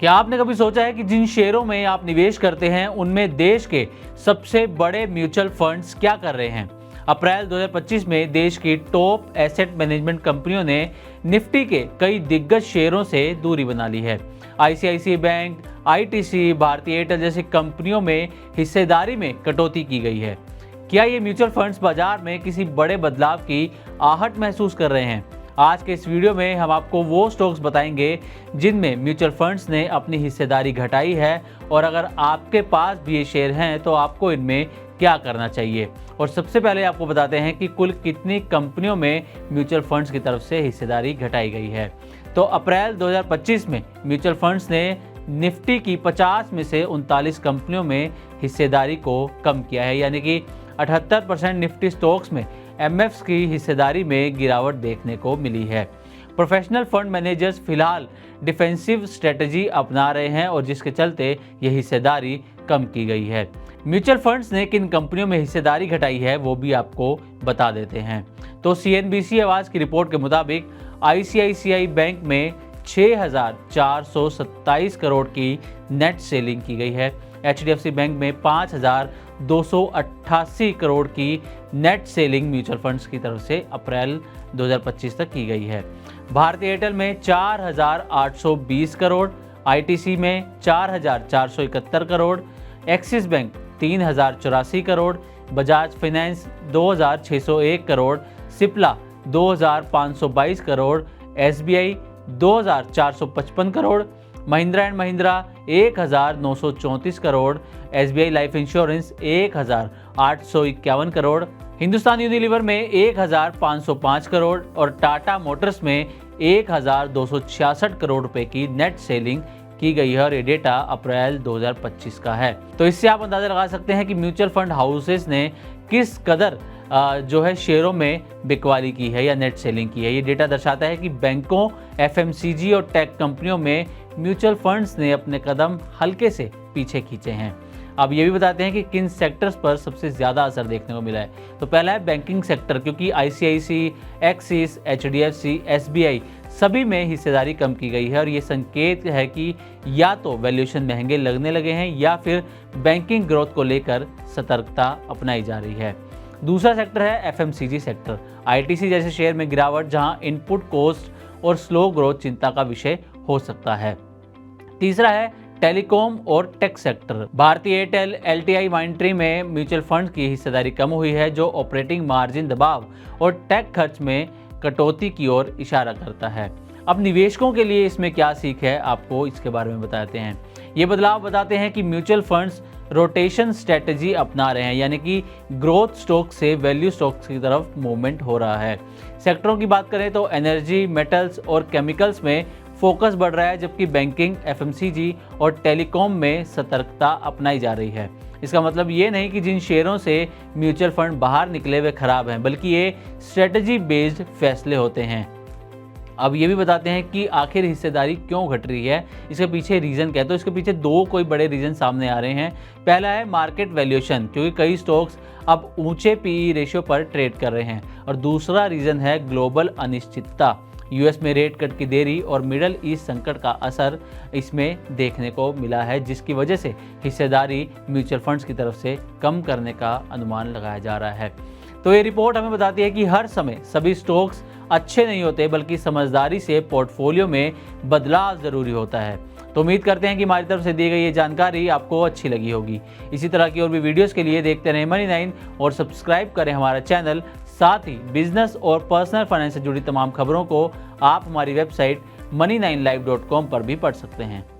क्या आपने कभी सोचा है कि जिन शेयरों में आप निवेश करते हैं उनमें देश के सबसे बड़े म्यूचुअल फंड्स क्या कर रहे हैं? अप्रैल 2025 में देश की टॉप एसेट मैनेजमेंट कंपनियों ने निफ्टी के कई दिग्गज शेयरों से दूरी बना ली है। आईसीआईसीआई बैंक, आईटीसी, भारतीय एयरटेल जैसी कंपनियों में हिस्सेदारी में कटौती की गई है। क्या ये म्यूचुअल फंड्स बाजार में किसी बड़े बदलाव की आहट महसूस कर रहे हैं? आज के इस वीडियो में हम आपको वो स्टॉक्स बताएंगे जिनमें म्यूचुअल फंड्स ने अपनी हिस्सेदारी घटाई है, और अगर आपके पास भी ये शेयर हैं तो आपको इनमें क्या करना चाहिए। और सबसे पहले आपको बताते हैं कि कुल कितनी कंपनियों में म्यूचुअल फंड्स की तरफ से हिस्सेदारी घटाई गई है। तो अप्रैल 2025 में म्यूचुअल फंड्स ने निफ्टी की 50 में से 39 कंपनियों में हिस्सेदारी को कम किया है, यानी कि 78% निफ्टी स्टॉक्स में एमएफ्स की हिस्सेदारी में गिरावट देखने को मिली है। प्रोफेशनल फंड मैनेजर्स फिलहाल डिफेंसिव स्ट्रेटजी अपना रहे हैं, और जिसके चलते यह हिस्सेदारी कम की गई है। म्यूचुअल फंड्स ने किन कंपनियों में हिस्सेदारी घटाई है वो भी आपको बता देते हैं। तो सीएनबीसी आवाज़ की रिपोर्ट के मुताबिक आईसीआईसीआई बैंक में 6,427 करोड़ की नेट सेलिंग की गई है। एचडीएफसी बैंक में 5,288 करोड़ की नेट सेलिंग म्यूचुअल फंड्स की तरफ से अप्रैल 2025 तक की गई है। भारतीय एयरटेल में 4,820 करोड़, आईटीसी में 4,471 crore, axis bank 3,084 crore, Bajaj finance 2,601 crore, Cipla 2,522 crore, SBI 2,455 crore, Mahindra and Mahindra 1,934 crore, SBI life insurance 1,851 crore, Hindustan Unilever में 1,505 करोड़ और टाटा मोटर्स में 1,266 करोड़ रुपए की नेट सेलिंग की गई है। और ये डेटा अप्रैल 2025 का है। तो इससे आप अंदाजा लगा सकते हैं कि म्यूचुअल फंड हाउसेस ने किस कदर जो है शेयरों में बिकवाली की है या नेट सेलिंग की है। ये डेटा दर्शाता है कि बैंकों, एफएमसीजी और टेक कंपनियों में म्यूचुअल फंड्स ने अपने कदम हल्के से पीछे खींचे हैं। अब ये भी बताते हैं कि किन सेक्टर्स पर सबसे ज़्यादा असर देखने को मिला है। तो पहला है बैंकिंग सेक्टर, क्योंकि आईसीआईसी, एक्सिस, एचडीएफसी, एसबीआई सभी में हिस्सेदारी कम की गई है, और ये संकेत है कि या तो वैल्यूएशन महंगे लगने लगे हैं या फिर बैंकिंग ग्रोथ को लेकर सतर्कता अपनाई जा रही है। दूसरा सेक्टर है एफएमसीजी सेक्टर। आईटीसी जैसे शेयर में गिरावट, जहां इनपुट कॉस्ट और स्लो ग्रोथ चिंता का विषय हो सकता है। तीसरा है टेलीकॉम और टेक सेक्टर। भारतीय एयरटेल, एलटीआई, माइंट्री में म्यूचुअल फंड की हिस्सेदारी कम हुई है, जो ऑपरेटिंग मार्जिन दबाव और टेक खर्च में कटौती की ओर इशारा करता है। अब निवेशकों के लिए इसमें क्या सीख है, आपको इसके बारे में बताते हैं। ये बदलाव बताते हैं कि म्यूचुअल फंड्स रोटेशन स्ट्रेटजी अपना रहे हैं, यानी कि ग्रोथ स्टॉक से वैल्यू स्टॉक्स की तरफ मूवमेंट हो रहा है। सेक्टरों की बात करें तो एनर्जी, मेटल्स और केमिकल्स में फोकस बढ़ रहा है, जबकि बैंकिंग, एफएमसीजी और टेलीकॉम में सतर्कता अपनाई जा रही है। इसका मतलब ये नहीं कि जिन शेयरों से म्यूचुअल फंड बाहर निकले वे खराब हैं, बल्कि ये स्ट्रेटजी बेस्ड फैसले होते हैं। अब ये भी बताते हैं कि आखिर हिस्सेदारी क्यों घट रही है, इसके पीछे रीज़न क्या है। तो इसके पीछे दो कोई बड़े रीज़न सामने आ रहे हैं। पहला है मार्केट वैल्यूएशन, क्योंकि कई स्टॉक्स अब ऊंचे पीई रेशियो पर ट्रेड कर रहे हैं। और दूसरा रीज़न है ग्लोबल अनिश्चितता, यूएस में रेट कट की देरी और मिडल ईस्ट संकट का असर इसमें देखने को मिला है, जिसकी वजह से हिस्सेदारी म्यूचुअल फंड्स की तरफ से कम करने का अनुमान लगाया जा रहा है। तो ये रिपोर्ट हमें बताती है कि हर समय सभी स्टॉक्स अच्छे नहीं होते, बल्कि समझदारी से पोर्टफोलियो में बदलाव ज़रूरी होता है। तो उम्मीद करते हैं कि हमारी तरफ से दी गई ये जानकारी आपको अच्छी लगी होगी। इसी तरह की और भी वीडियोस के लिए देखते रहें मनी9 और सब्सक्राइब करें हमारा चैनल। साथ ही बिजनेस और पर्सनल फाइनेंस से जुड़ी तमाम खबरों को आप हमारी वेबसाइट money9live.com पर भी पढ़ सकते हैं।